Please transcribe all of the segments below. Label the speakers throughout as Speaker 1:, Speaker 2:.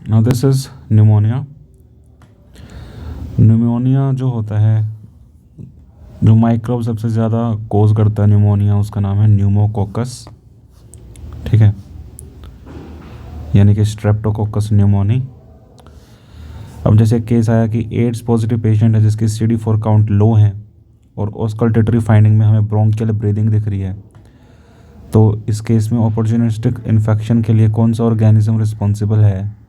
Speaker 1: Now this is pneumonia. Pneumonia जो होता है, जो माइक्रोब सबसे ज़्यादा कोज करता है न्यूमोनिया, उसका नाम है न्यूमोकोकस। ठीक है, यानी कि स्ट्रेप्टोकोकस न्यूमोनी। अब जैसे केस आया कि एड्स पॉजिटिव पेशेंट है जिसकी CD4 काउंट लो है और ऑस्कल्टेटरी फाइंडिंग में हमें ब्रोंकियल ब्रीदिंग दिख रही है, तो इस केस में अपॉर्चुनिस्टिक इन्फेक्शन के लिए कौन सा ऑर्गेनिज्म रिस्पॉन्सिबल है?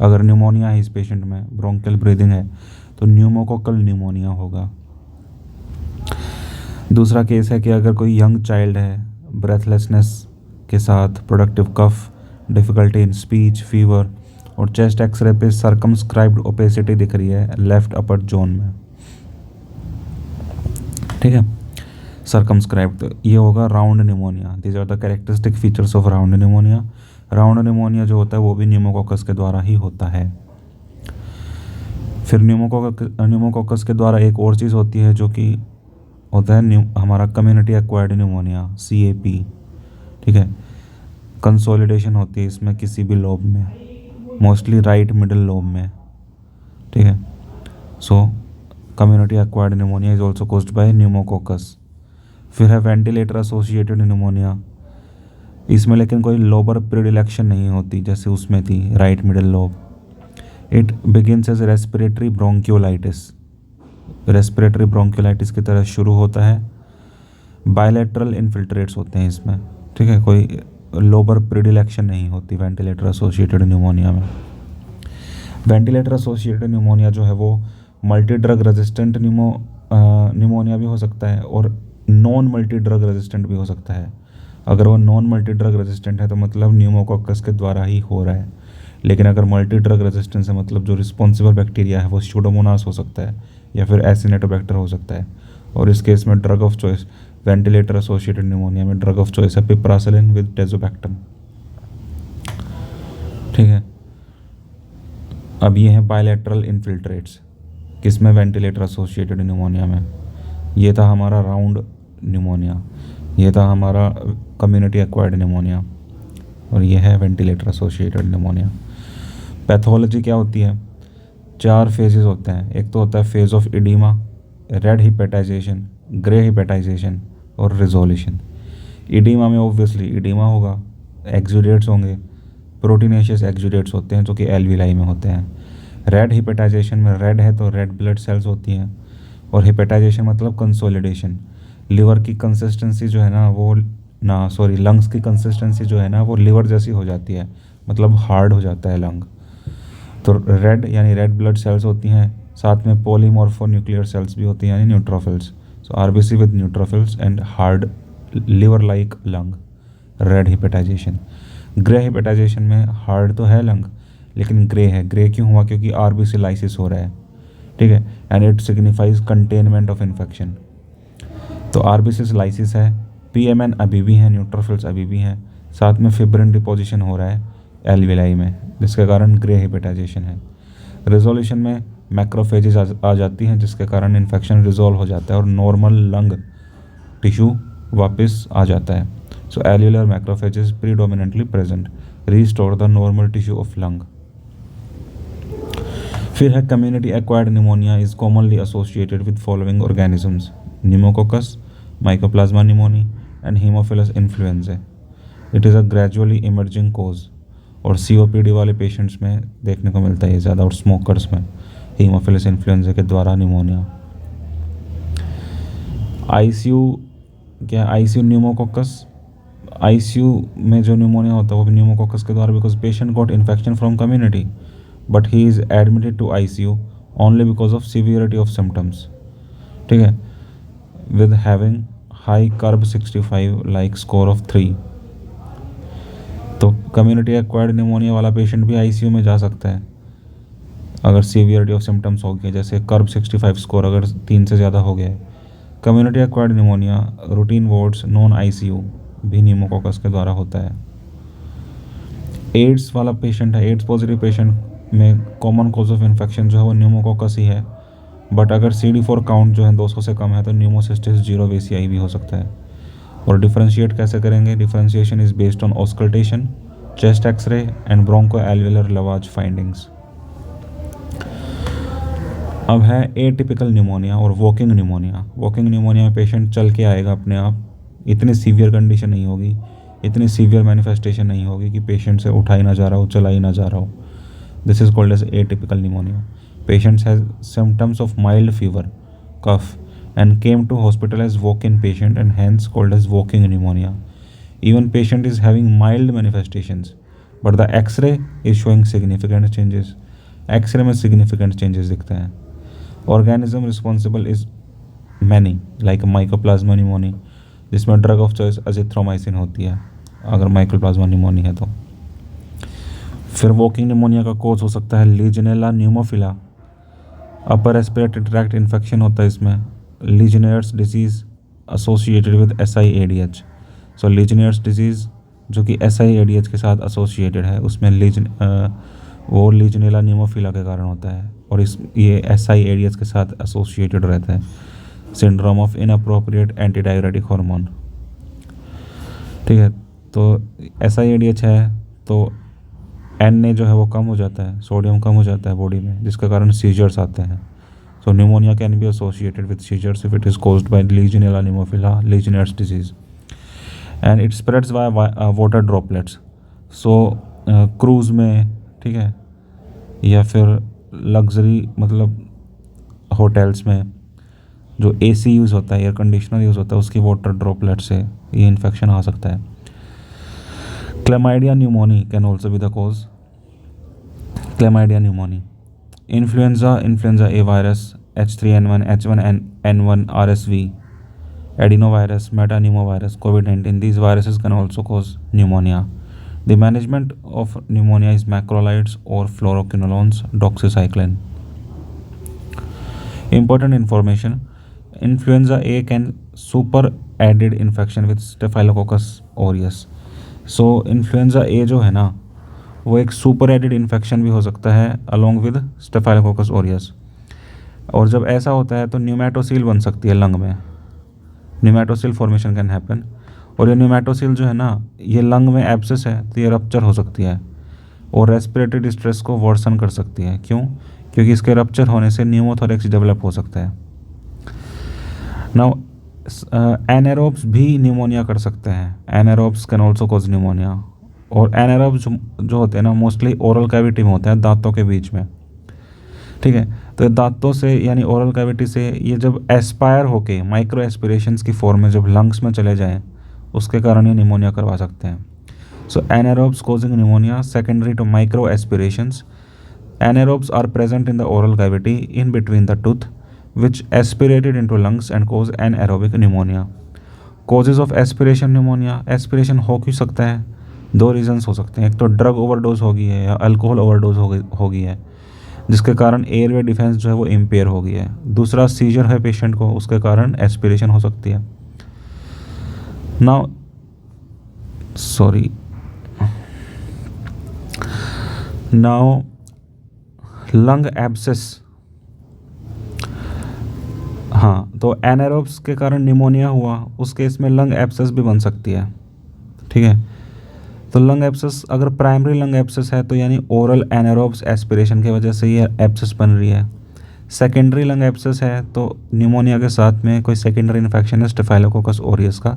Speaker 1: अगर न्यूमोनिया है इस पेशेंट में, ब्रोंकियल ब्रीदिंग है, तो न्यूमोकोकल न्यूमोनिया होगा। दूसरा केस है कि अगर कोई यंग चाइल्ड है, ब्रेथलेसनेस के साथ, productive cough, difficulty in speech, fever, और चेस्ट एक्सरे पे सर्कमस्क्राइब्ड ओपेसिटी दिख रही है लेफ्ट अपर जोन में। ठीक है, सर्कमस्क्राइब्ड, तो ये होगा round pneumonia. These are the characteristic features of round pneumonia. Round pneumonia जो होता है वो भी न्यूमोकोकस के द्वारा ही होता है। फिर न्यूमोकोकस के द्वारा एक और चीज़ होती है जो कि होता है हमारा कम्युनिटी एक्वायर्ड न्यूमोनिया, CAP। ठीक है, कंसोलिडेशन होती है इसमें किसी भी लोब में, मोस्टली राइट मिडिल लोब में। ठीक है, सो community acquired pneumonia is also caused by pneumococcus. फिर है वेंटिलेटर एसोसिएटेड न्यूमोनिया। इसमें लेकिन कोई लोबर प्रीडिलेक्शन नहीं होती जैसे उसमें थी, right middle lobe. It begins as respiratory bronchiolitis, respiratory bronchiolitis की तरह शुरू होता है। बायलैटरल इन्फिल्ट्रेट्स होते हैं इसमें। ठीक है, कोई लोबर प्रीडिलेक्शन नहीं होती वेंटिलेटर एसोसिएटेड न्यूमोनिया में। वेंटिलेटर एसोसिएटेड न्यूमोनिया जो है वो मल्टी ड्रग रेजिस्टेंट न्यूमोनिया भी हो सकता है और नॉन मल्टी ड्रग रेजिस्टेंट भी हो सकता है। अगर वो नॉन मल्टी ड्रग रेजिस्टेंट है तो मतलब न्यूमोकोकस के द्वारा ही हो रहा है, लेकिन अगर मल्टी ड्रग रेजिस्टेंस है मतलब जो रिस्पॉन्सिबल बैक्टीरिया है वो स्यूडोमोनास हो सकता है या फिर एसिनेटोबैक्टर हो सकता है। और इस केस में drug of choice ventilator associated pneumonia में ड्रग ऑफ चॉइस है पिप्रासिलिन विद टेजोबैक्टम। ठीक है, अब ये है बायलैटरल इन्फिल्ट्रेट्स, किसमें? वेंटिलेटर एसोसिएटेड न्यूमोनिया में। ये था हमारा राउंड न्यूमोनिया, ये था हमारा कम्युनिटी एक्वायर्ड न्यूमोनिया, और ये है वेंटिलेटर एसोसिएटेड न्यूमोनिया। पैथोलॉजी क्या होती है? 4 फेजेस होते हैं। एक तो होता है phase of oedema, red hepatization, grey hepatization और रिजोल्यूशन। इडीमा में ऑब्वियसली इडीमा होगा, एक्सुडेट्स होंगे, प्रोटीनेशियस एक्सुडेट्स होते हैं जो कि एल्विलाई में होते हैं। रेड हिपेटाइजेशन में रेड है तो रेड ब्लड सेल्स होती हैं, और हिपेटाइजेशन मतलब कंसोलिडेशन। लिवर की कंसिस्टेंसी जो है ना वो लंग्स की कंसिस्टेंसी जो है ना वो लिवर जैसी हो जाती है, मतलब हार्ड हो जाता है लंग। तो रेड यानी रेड ब्लड सेल्स होती हैं, साथ में पॉलीमॉर्फोन्यूक्लियर सेल्स भी होती हैं यानी neutrophils. So RBC with neutrophils and hard liver like lung, red hepatization. Grey hepatization में हार्ड तो है लंग लेकिन ग्रे है। ग्रे क्यों हुआ? क्योंकि RBC लाइसिस हो रहा है। ठीक है, and it signifies containment of infection. तो RBC लाइसिस है, PMN अभी भी है, न्यूट्रोफिल्स अभी भी हैं, साथ में फिब्रिन डिपोजिशन हो रहा है एल्विलाई में, जिसके कारण ग्रे हिपेटाइजेशन है। रिजोल्यूशन में मैक्रोफेजेस आ जाती हैं जिसके कारण इन्फेक्शन रिजोल्व हो जाता है और नॉर्मल लंग टिश्यू वापस आ जाता है। So alveolar macrophages predominantly present, restore the normal tissue of lung. फिर है community acquired pneumonia is commonly associated with following organisms: pneumococcus, mycoplasma pneumoniae and haemophilus influenza. It is a gradually emerging cause, और COPD वाले patients में देखने को मिलता है ये ज़्यादा, और स्मोकर्स में हीमोफिलस इन्फ्लुएंजा के द्वारा निमोनिया। ICU क्या? ICU न्यूमोकोकस, ICU में जो न्यूमोनिया होता है वो भी न्यूमोकोकस के द्वारा, because patient got infection from community but he is admitted to ICU only because of severity of symptoms. ठीक है, with having high curb 65 like score of 3। तो कम्युनिटी एक्वायर्ड न्यूमोनिया वाला पेशेंट भी ICU में जा सकता है अगर सीवियरिटी ऑफ सिम्टम्स हो गया, जैसे कर्ब 65 स्कोर अगर 3 से ज़्यादा हो गया है। Community acquired pneumonia routine wards non ICU भी न्यूमोकोकस के द्वारा होता है। एड्स वाला पेशेंट है, एड्स पॉजिटिव पेशेंट में कॉमन कॉज ऑफ इन्फेक्शन जो है वो न्यूमोकोकस ही है, बट अगर CD4 काउंट जो है 200 से कम है तो न्यूमोसिस्टिस जीरो VCI भी हो सकता है। और डिफरेंशिएट कैसे करेंगे? Differentiation is based on auscultation, chest x-ray and broncho alveolar lavage findings. अब है एटिपिकल निमोनिया और वॉकिंग निमोनिया। वॉकिंग निमोनिया में पेशेंट चल के आएगा अपने आप, इतनी सीवियर कंडीशन नहीं होगी, इतनी सीवियर मैनिफेस्टेशन नहीं होगी कि पेशेंट से उठा ही ना जा रहा हो, चला ही ना जा रहा हो। This is called as atypical pneumonia. Patients has symptoms of mild fever, cough and came to hospital as walk-in patient and hence called as walking pneumonia. Even patient is having mild manifestations, but the X-ray is showing significant changes. X-ray में significant changes दिखते हैं. Organism responsible is many, like mycoplasma pneumoniae, जिसमें drug of choice azithromycin होती है अगर mycoplasma pneumoniae है तो। फिर walking pneumonia का कोज हो सकता है Legionella pneumophila, upper respiratory tract infection होता है इसमें, Legionnaire's disease associated with SIADH। So Legionnaire's disease जो कि SIADH के साथ एसोसिएटेड है, उसमें वो लीजनेला न्यूमोफिला के कारण होता है और ये SIADH के साथ एसोसिएटेड रहता है। सिंड्रोम ऑफ इनअप्रोप्रिएट एंटीडायरेटिक हार्मोन, ठीक है। तो SIADH है तो Na जो है वो कम हो जाता है, सोडियम कम हो जाता है बॉडी में, जिसके कारण सीजर्स आते हैं। So pneumonia can be associated with seizures if it is caused by Legionella pneumophila, Legionnaire's disease, and it spreads via water droplets. So cruise में, ठीक है, या फिर लग्जरी मतलब होटल्स में जो AC यूज़ होता है, एयर कंडीशनर यूज़ होता है, उसकी वाटर ड्रॉपलेट से ये इन्फेक्शन आ सकता है। Chlamydia pneumoniae can also be the cause. Chlamydia pneumoniae, influenza A virus, H3N1, H1N1, RSV, adenovirus, metapneumovirus, COVID-19. These viruses can also cause pneumonia. The management of pneumonia is macrolides or fluoroquinolones, doxycycline. Important information: influenza A can super added infection with Staphylococcus aureus. So influenza A जो है ना, वो एक super added infection भी हो सकता है along with staphylococcus aureus. और जब ऐसा होता है तो न्यूमेटोसील बन सकती है लंग में, न्यूमेटोसील फॉर्मेशन कैन हैपन। और ये न्यूमेटोसील जो है ना, ये लंग में एब्सेस है तो ये रप्चर हो सकती है और रेस्पिरेटरी डिस्ट्रेस को वर्सन कर सकती है। क्यों? क्योंकि इसके रप्चर होने से न्यूमोथोरेक्स डेवलप हो सकता है। नाउ एनारोब्स भी न्यूमोनिया कर सकते हैं, anaerobes can also cause pneumonia. और एनारोब्स जो होते हैं ना, मोस्टली ओरल कैविटी में होते हैं, दांतों के बीच में, ठीक है। तो दांतों से यानी ओरल कैविटी से ये जब एस्पायर होके माइक्रो एस्पिरेशंस की फॉर्म में जब लंग्स में चले जाएं, उसके कारण ये निमोनिया करवा सकते हैं। So anaerobes causing pneumonia secondary to micro aspirations. Anaerobes are present in the oral cavity in between the tooth which aspirated into lungs and cause anaerobic pneumonia. Causes of aspiration pneumonia, aspiration हो क्यों सकता है? दो reasons हो सकते हैं, एक तो ड्रग ओवरडोज हो गई है या अल्कोहल ओवरडोज हो गई है, जिसके कारण एयरवे डिफेंस जो है वो इम्पेयर हो गई है। दूसरा सीजर है पेशेंट को, उसके कारण एस्पिरेशन हो सकती है। नाउ लंग एब्सेस, हाँ, तो एनारोब्स के कारण निमोनिया हुआ, उस केस में लंग एब्सेस भी बन सकती है, ठीक है। तो लंग एब्सेस अगर प्राइमरी लंग एब्सेस है तो यानी ओरल एनारोब्स एस्पिरेशन की वजह से ये एब्सेस बन रही है। सेकेंडरी लंग एब्सेस है तो निमोनिया के साथ में कोई सेकेंडरी इन्फेक्शन है स्टेफाइलोकोकस ऑरियस का,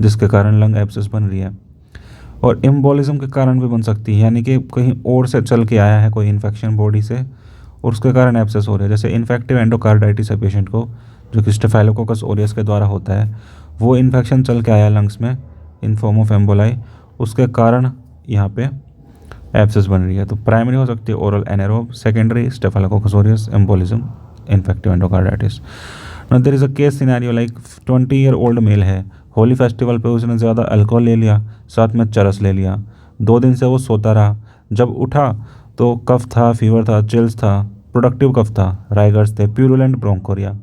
Speaker 1: जिसके कारण लंग एब्सेस बन रही है। और एम्बोलिज्म के कारण भी बन सकती है, यानी कि कहीं और से चल के आया है कोई इन्फेक्शन बॉडी से और उसके कारण एब्सेस हो रहा है। जैसे इन्फेक्टिव एंडोकार्डाइटिस है पेशेंट को, जो कि स्टेफाइलोकोकस ऑरियस के द्वारा होता है, वो इन्फेक्शन चल के आया लंग्स में इन फॉर्म ऑफ एम्बोलाई, उसके कारण यहाँ पे एब्सेस बन रही है। तो प्राइमरी हो सकती है oral anaerobe, secondary staphylococcus aureus, embolism, infective endocarditis. Now there is a case scenario like 20 year old male है, होली फेस्टिवल पे उसने ज़्यादा अल्कोहल ले लिया, साथ में चरस ले लिया, 2 दिन से वो सोता रहा, जब उठा तो कफ था, फीवर था, चिल्स था, प्रोडक्टिव कफ था, राइगर्स थे, प्यूरुलेंट ब्रोंकोरिया।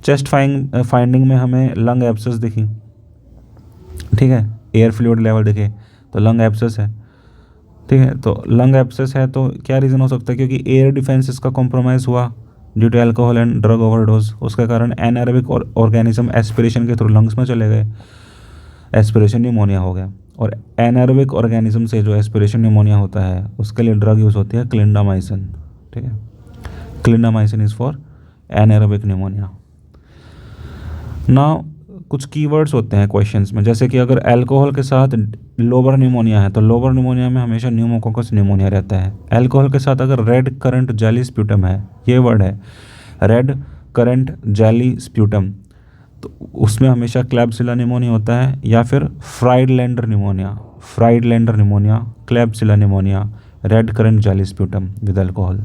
Speaker 1: चेस्ट फाइंडिंग में हमें लंग एब्सेस दिखी, ठीक है, एयर फ्लूइड लेवल दिखे तो लंग एब्सेस है, ठीक है। तो लंग एब्सेस है तो क्या रीज़न हो सकता है? क्योंकि एयर डिफेंस इसका कॉम्प्रोमाइज़ हुआ due to alcohol and drug overdose, उसके कारण एनारोबिक ऑर्गेनिज्म एस्पिरेशन के थ्रू लंग्स में चले गए, एस्पिरेशन न्यूमोनिया हो गया। और एनारोबिक ऑर्गेनिज्म से जो एस्पिरेशन निमोनिया होता है उसके लिए ड्रग यूज़ होती है क्लिंडामाइसिन। ठीक है, clindamycin is for anaerobic pneumonia. Now कुछ कीवर्ड्स होते हैं क्वेश्चंस में, जैसे कि अगर अल्कोहल के साथ लोबर निमोनिया है तो लोबर निमोनिया में हमेशा न्यूमोकोकस निमोनिया रहता है। अल्कोहल के साथ अगर रेड करंट जेली स्प्यूटम है, ये वर्ड है रेड करंट जेली स्प्यूटम, तो उसमें हमेशा क्लैब्सिला निमोनिया होता है, या फिर Friedlander pneumonia, klebsiella pneumonia, red currant jelly sputum with alcohol.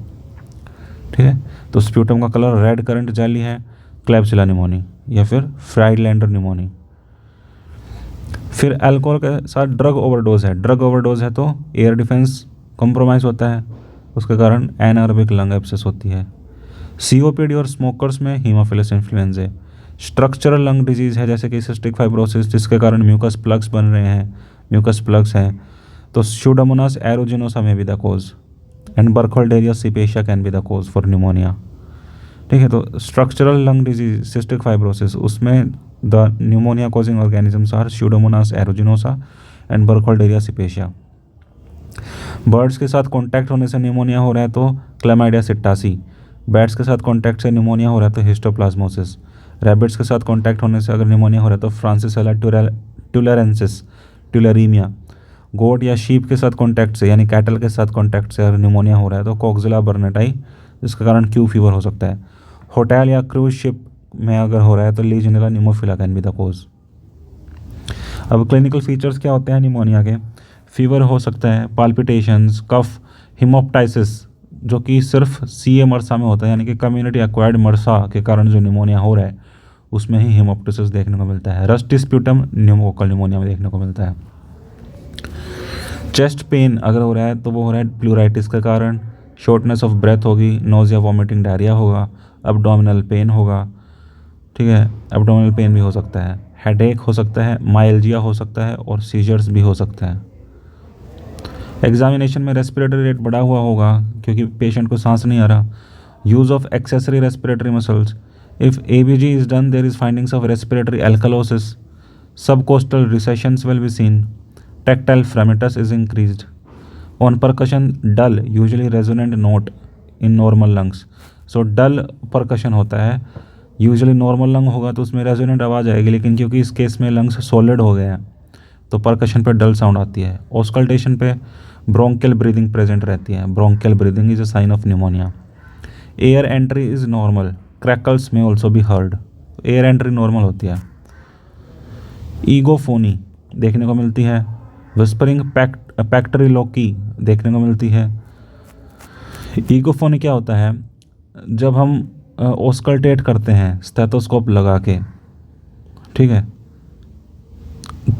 Speaker 1: ठीक है, तो स्प्यूटम का कलर रेड करंट जेली है, क्लैब्सिला निमोनी या फिर फ्राइडलैंडर निमोनी। फिर अल्कोहल के साथ ड्रग ओवरडोज है तो एयर डिफेंस कॉम्प्रोमाइज़ होता है, उसके कारण एनारोबिक लंग एब्सेस होती है। सीओपीडी और स्मोकर्स में Haemophilus influenza. Structural lung disease है जैसे कि सिस्टिक फाइब्रोसिस, जिसके कारण म्यूकस प्लग्स बन रहे हैं, म्यूकस प्लग्स हैं, तो pseudomonas aeruginosa may be the cause and burkholderia cepacia can be the cause for pneumonia. ठीक है, तो structural lung disease cystic fibrosis, उसमें the pneumonia causing organisms are pseudomonas aeruginosa and burkholderia cepacia. Birds के साथ contact होने से pneumonia हो रहा है तो क्लैमाइडिया सिट्टासी। बैट्स के साथ कॉन्टैक्ट से निमोनिया हो रहा है तो हिस्टोप्लाज्मोसिस। रैबिट्स के साथ कॉन्टैक्ट होने से अगर निमोनिया हो रहा है तो फ्रांसिसेला ट्यूलेरेंसिस, ट्यूलेरीमिया। गोट या शीप के साथ कॉन्टैक्ट से यानी कैटल के साथ कॉन्टैक्ट से अगर निमोनिया हो रहा है तो कोक्सिला बर्नेटाई, जिसके कारण क्यू फीवर हो सकता है। होटल या क्रूज शिप में अगर हो रहा है तो लीजनेला निमोफिला कैन बी द कोज। अब क्लिनिकल फीचर्स क्या होते हैं निमोनिया के? फीवर हो सकता है, पाल्पिटेशंस, कफ, हिमोप्टाइसिस जो कि सिर्फ सीए मरसा में होता है, यानी कि कम्युनिटी एक्वायर्ड मरसा के कारण जो निमोनिया हो रहा है उसमें ही हिमोप्टाइसिस देखने को मिलता है। रस्टी स्प्यूटम न्यूमोकोकल निमोनिया में देखने को मिलता है। चेस्ट पेन अगर हो रहा है तो वो हो रहा है प्लूराइटिस के कारण, शॉर्टनेस ऑफ ब्रेथ होगी, नोजिया, वॉमिटिंग, डायरिया होगा, एब्डोमिनल पेन होगा। ठीक है, एब्डोमिनल पेन भी हो सकता है, हेडेक हो सकता है, माइल्जिया हो सकता है और सीजर्स भी हो सकता है। एग्जामिनेशन में रेस्पिरेटरी रेट बढ़ा हुआ होगा क्योंकि पेशेंट को सांस नहीं आ रहा। Use of accessory respiratory muscles, if ABG is done there is findings of respiratory alkalosis, subcostal recessions will be seen, tactile fremitus is increased. On percussion, dull, usually resonant note in normal lungs. So dull percussion होता है, usually normal lung होगा तो उसमें resonant आवाज़ आएगी, लेकिन क्योंकि इस केस में लंग्स सॉलिड हो गए हैं तो परकशन पे डल साउंड आती है। ऑस्कल्टेशन पे ब्रोंकियल ब्रीदिंग प्रेजेंट रहती है। Bronchial breathing is a sign of pneumonia. Air entry is normal, crackles may also be heard. Air entry normal होती है। ईगोफोनी देखने को मिलती है। विस्परिंग पैक्टरिलोकी देखने को मिलती है। ईगोफोनी क्या होता है? जब हम ऑस्कल्टेट करते हैं स्टेथोस्कोप लगा के, ठीक है,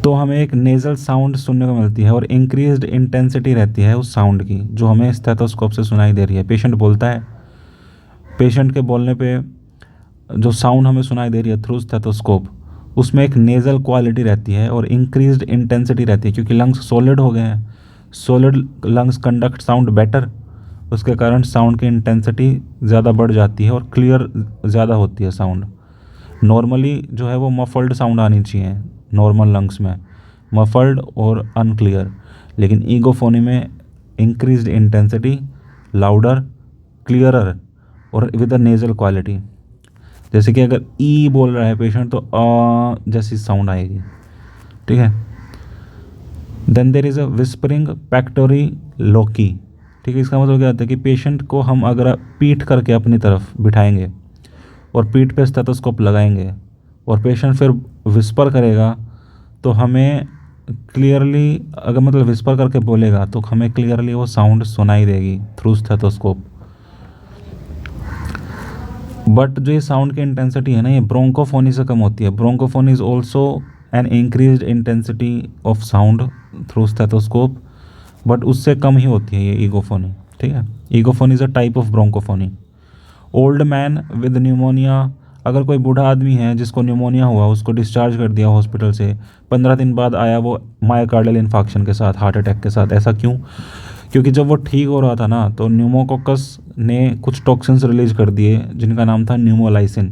Speaker 1: तो हमें एक नेज़ल साउंड सुनने को मिलती है और इंक्रीज्ड इंटेंसिटी रहती है उस साउंड की जो हमें स्टेथोस्कोप से सुनाई दे रही है। पेशेंट बोलता है, पेशेंट के बोलने पे जो साउंड हमें सुनाई दे रही है थ्रू स्टेथोस्कोप, उसमें एक नेज़ल क्वालिटी रहती है और इंक्रीज्ड इंटेंसिटी रहती है क्योंकि लंग्स सॉलिड हो गए हैं। Solid lungs conduct sound better, उसके कारण साउंड की इंटेंसिटी ज़्यादा बढ़ जाती है और क्लियर ज़्यादा होती है साउंड। नॉर्मली जो है वो मफल्ड साउंड आनी चाहिए नॉर्मल लंग्स में, मफल्ड और अनक्लियर, लेकिन ईगोफोनी में इंक्रीज्ड इंटेंसिटी, लाउडर, क्लियरर और विद अ नेज़ल क्वालिटी। जैसे कि अगर ई बोल रहा है पेशेंट तो आ जैसी साउंड आएगी। ठीक है, then there is a whispering pectoriloquy. ठीक है, इसका मतलब क्या होता है कि पेशेंट को हम अगर पीठ करके अपनी तरफ बिठाएंगे और पीठ पे स्टेथोस्कोप लगाएंगे और पेशेंट फिर विस्पर करेगा तो हमें क्लियरली, अगर मतलब विस्पर करके बोलेगा तो हमें क्लियरली वो साउंड सुनाई देगी थ्रू स्टेथोस्कोप। बट जो ये साउंड की इंटेंसिटी है ना, ये ब्रोंकोफोनी से कम होती है। Bronchophony is also an increased intensity of sound through stethoscope, but उससे कम ही होती है ये ईगोफोनी। ठीक है, egophony is a type of bronchophony. Old man with pneumonia, अगर कोई बूढ़ा आदमी है जिसको न्यूमोनिया हुआ, उसको डिस्चार्ज कर दिया हॉस्पिटल से, 15 दिन बाद आया वो मायोकार्डियल इन्फाक्शन के साथ, हार्ट अटैक के साथ। ऐसा क्यों? क्योंकि जब वो ठीक हो रहा था ना तो न्यूमोकोकस ने कुछ टॉक्सिन्स रिलीज कर दिए जिनका नाम था न्यूमोलाइसिन,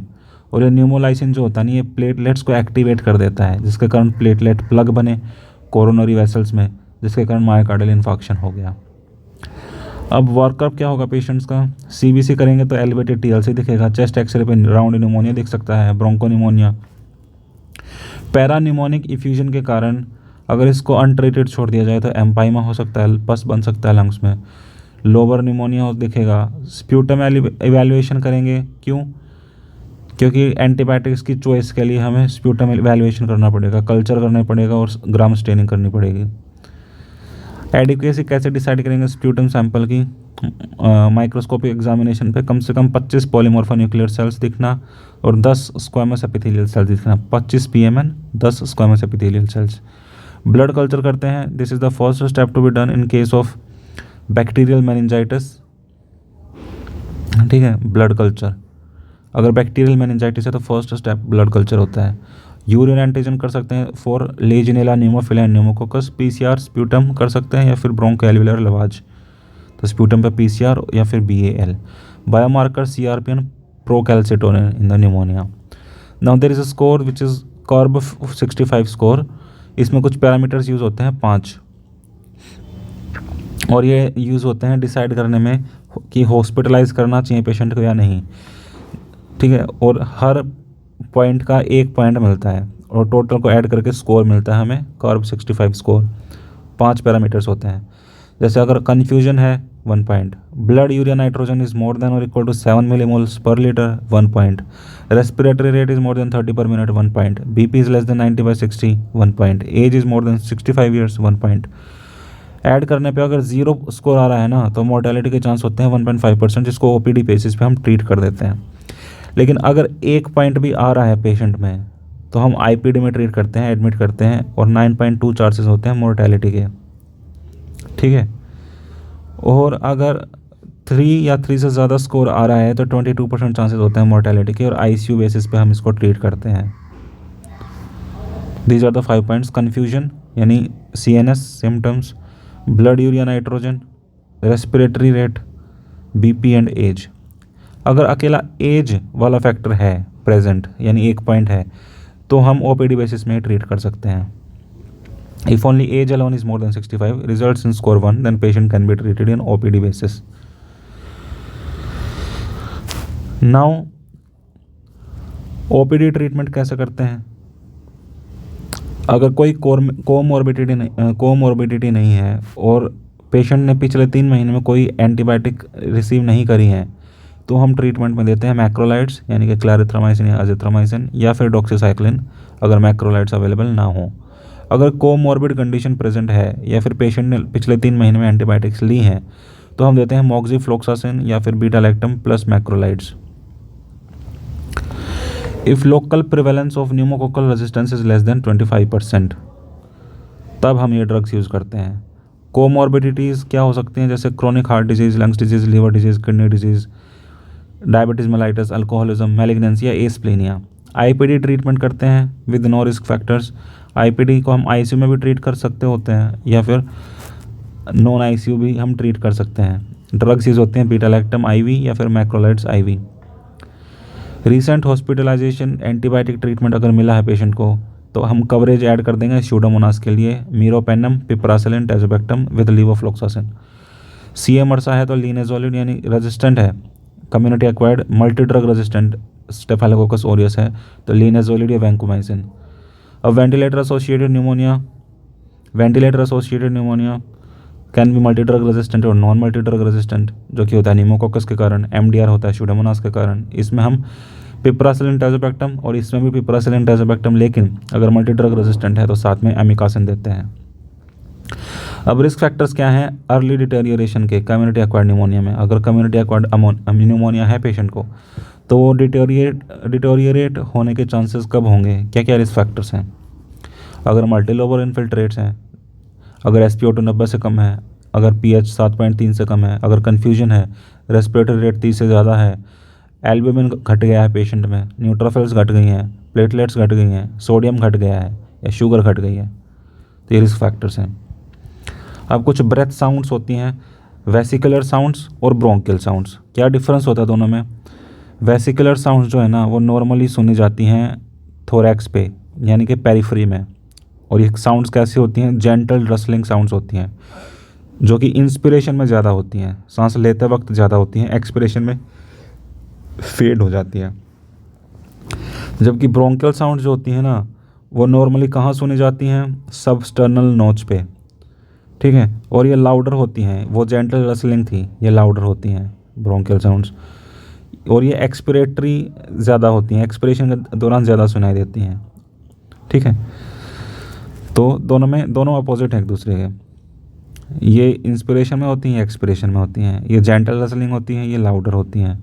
Speaker 1: और ये न्यूमोलाइसिन जो होता है ना, ये प्लेटलेट्स को एक्टिवेट कर देता है जिसके कारण प्लेटलेट प्लग बने, कोरोनरी वेसल्स में, जिसके कारण मायोकार्डियल इन्फार्क्शन हो गया। अब वर्कअप क्या होगा पेशेंट्स का, सीबीसी करेंगे तो एलिवेटेड टीएलसी दिखेगा, चेस्ट एक्सरे पे राउंड निमोनिया दिख सकता है, ब्रोंकोनिमोनिया। पैरानिमोनिक इफ्यूजन के कारण अगर इसको अनट्रीटेड छोड़ दिया जाए तो एम्पाइमा हो सकता है, पस बन सकता है लंग्स में, लोअर निमोनिया दिखेगा। स्प्यूटम इवैल्यूएशन करेंगे, क्यों, क्योंकि एंटीबायोटिक्स की चॉइस के लिए हमें स्प्यूटम इवैल्यूएशन करना पड़ेगा, कल्चर करना पड़ेगा और ग्राम स्टेनिंग करनी पड़ेगी। एडिक्वेसी कैसे डिसाइड करेंगे स्प्यूटम सैंपल की, माइक्रोस्कोपिक एग्जामिनेशन पे कम से कम 25 पॉलीमॉर्फोन्यूक्लियर सेल्स दिखना और 10 स्क्वामस एपिथेलियल सेल्स दिखना, 25 PMN 10 squamous epithelial cells. Blood culture करते हैं, this is the first step to be done in case of bacterial meningitis, ठीक है, ब्लड कल्चर। अगर बैक्टीरियल मेनिंजाइटिस है तो फर्स्ट स्टेप ब्लड कल्चर होता है। यूरिन एंटीजन कर सकते हैं for legionella, pneumophila and pneumococcus. PCR sputum कर सकते हैं या फिर ब्रोंकोएल्वियोलर लवाज, तो स्प्यूटम पे पीसीआर या फिर BAL। Biomarker CRP and procalcitonin in the pneumonia. Now there is a score which is CURB 65 score. इसमें कुछ पैरामीटर्स यूज़ होते हैं 5, और ये यूज़ होते हैं डिसाइड करने में कि हॉस्पिटलाइज करना चाहिए पेशेंट को या नहीं, ठीक है। और हर पॉइंट का 1 पॉइंट मिलता है और टोटल को ऐड करके स्कोर मिलता है हमें, कॉर्ब 65 स्कोर। 5 पैरामीटर्स होते हैं, जैसे अगर कन्फ्यूजन है 1 point, blood urea nitrogen is more than और equal to 7 millimoles per litre 1 point, respiratory rate is more than 30 per minute 1 point, BP is less than 90/60 1 point, age is more than 65 years 1 point. Add करने पे अगर 0 score आ रहा है ना तो mortality के chance होते हैं 1.5%, जिसको OPD बेसिस पे हम ट्रीट कर देते हैं। लेकिन अगर 1 पॉइंट भी आ रहा है पेशेंट में तो हम IPD में ट्रीट करते हैं, एडमिट करते हैं, और 9.2 चांसेस होते हैं मोर्टेलिटी के, ठीक है। और अगर 3 या 3 से ज़्यादा स्कोर आ रहा है तो 22% चांसेस होते हैं मोर्टेलिटी के, और ICU बेसिस पे हम इसको ट्रीट करते हैं। These are the 5 points, confusion यानी CNS symptoms, blood urea nitrogen, respiratory rate, BP and age. अगर अकेला एज वाला फैक्टर है प्रेजेंट यानी 1 पॉइंट है तो हम OPD बेसिस में ट्रीट कर सकते हैं। If only age alone is more than 65 results in score 1 then patient can be treated in OPD basis. Now OPD treatment कैसे करते हैं, अगर कोई कोमॉर्बिडिटी नहीं है और पेशेंट ने पिछले 3 महीने में कोई एंटीबायोटिक रिसीव नहीं करी है तो हम ट्रीटमेंट में देते हैं मैक्रोलाइड्स यानी कि क्लैरिथ्रामाइसिन या अजिथ्रोमाइसिन या फिर डॉक्सीसाइक्लिन अगर मैक्रोलाइड्स अवेलेबल ना हो। अगर कोमॉर्बिड कंडीशन प्रेजेंट है या फिर पेशेंट ने पिछले 3 महीने में एंटीबायोटिक्स ली हैं तो हम देते हैं मोक्सीफ्लोक्सासिन या फिर beta-lactam plus macrolides. If local prevalence of pneumococcal resistance is less then 25% तब हम ये ड्रग्स यूज़ करते हैं। कोमॉर्बिडिटीज़ क्या हो सकती हैं, जैसे chronic heart disease, lungs disease, liver disease, kidney disease, diabetes mellitus, alcoholism, malignancy या एस्प्लेनिया। IPD ट्रीटमेंट करते हैं with no risk factors. IPD को हम ICU में भी ट्रीट कर सकते होते हैं या फिर नॉन ICU भी हम ट्रीट कर सकते हैं। ड्रग्स यूज़ होते हैं बीटा-लैक्टम IV या फिर macrolides IV। Recent hospitalisation antibiotic treatment अगर मिला है पेशेंट को तो हम कवरेज ऐड कर देंगे स्यूडोमोनास के लिए मीरोपेनम, पिपरासिलिन, टैजोबैक्टम विद लीवोफ्लॉक्सासिन। CMRSA है तो लिनेजोलिड यानी रेजिस्टेंट है, community acquired multi drug resistant staphylococcus aureus है तो लिनेजोलिड या वैंकोमाइसिन। अब ventilator associated pneumonia can be multi drug resistant और नॉन मल्टी ड्रग रेजिस्टेंट, जो कि होता है न्यूमोकोकस के कारण, MDR होता है स्यूडोमोनास के कारण। इसमें हम पिपरासिलिन, टैजोबैक्टम और इसमें भी पिपरासिलिन, टैजोबैक्टम, लेकिन अगर मल्टी ड्रग रेजिस्टेंट है तो साथ में एमिकासिन देते हैं। अब रिस्क फैक्टर्स क्या हैं अर्ली डिटेरियोरेशन के कम्युनिटी एक्वायर्ड न्यूमोनिया में। अगर कम्युनिटी एक्वायर्ड न्यूमोनिया है पेशेंट को तो वो डिटोरिएट होने के चांसेस कब होंगे, क्या क्या रिस्क फैक्टर्स हैं। अगर मल्टीलोबर इन्फिल्ट्रेट्स हैं, अगर SpO2 90 से कम है, अगर pH 7.3 से कम है, अगर कन्फ्यूजन है, रेस्पिरेटरी रेट 30 से ज़्यादा है, एल्ब्यूमिन घट गया है पेशेंट में, न्यूट्रोफिल्स घट गई हैं, प्लेटलेट्स घट गई हैं, सोडियम घट गया है या शुगर घट गई है, तो ये रिस्क फैक्टर्स हैं। अब कुछ ब्रेथ साउंड्स होती हैं, वेसिकुलर साउंड्स और ब्रोंकियल साउंड्स। क्या डिफरेंस होता है दोनों में। वेसिकुलर साउंड्स जो है ना वो नॉर्मली सुनी जाती हैं थोरैक्स पे यानी कि पेरिफेरी में, और ये साउंड्स कैसी होती हैं, जेंटल रसलिंग साउंड्स होती हैं, जो कि इंस्पिरेशन में ज़्यादा होती हैं, सांस लेते वक्त ज़्यादा होती हैं, एक्सपिरेशन में फेड हो जाती है। जबकि ब्रोंकियल साउंड जो होती हैं ना, वो नॉर्मली कहाँ सुनी जाती हैं, सबस्टर्नल नोच पे, ठीक है, और ये लाउडर होती हैं। वो जेंटल रसलिंग थी, ये लाउडर होती हैं ब्रोंकियल साउंड्स, और ये एक्सपिरेटरी ज़्यादा होती हैं, एक्सपिरेशन के दौरान ज़्यादा सुनाई देती हैं, ठीक है। तो दोनों अपोजिट हैं एक दूसरे के। ये इंस्पिरेशन में होती हैं, एक्सपिरेशन में होती हैं। ये जेंटल रसलिंग होती हैं, ये लाउडर होती हैं।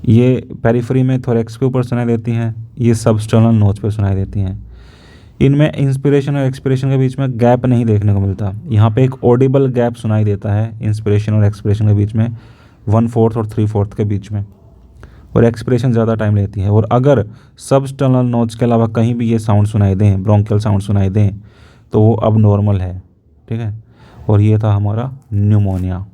Speaker 1: ये पेरिफेरी में थोरेक्स के ऊपर सुनाई देती हैं, ये सबस्टर्नल नोच पर सुनाई देती हैं। इनमें इंस्पिरेशन और एक्सपिरेशन के बीच में गैप नहीं देखने को मिलता। यहाँ पे एक ऑडिबल गैप सुनाई देता है इंस्पिरेशन और एक्सपिरेशन के बीच में, 1/4 और 3/4 के बीच में, और एक्सपिरेशन ज़्यादा टाइम लेती है। और अगर सबस्टर्नल नोच के अलावा कहीं भी ये साउंड सुनाई दें, ब्रोंकियल साउंड सुनाई दें, तो वो अब नॉर्मल है, ठीक है। और ये था हमारा न्यूमोनिया।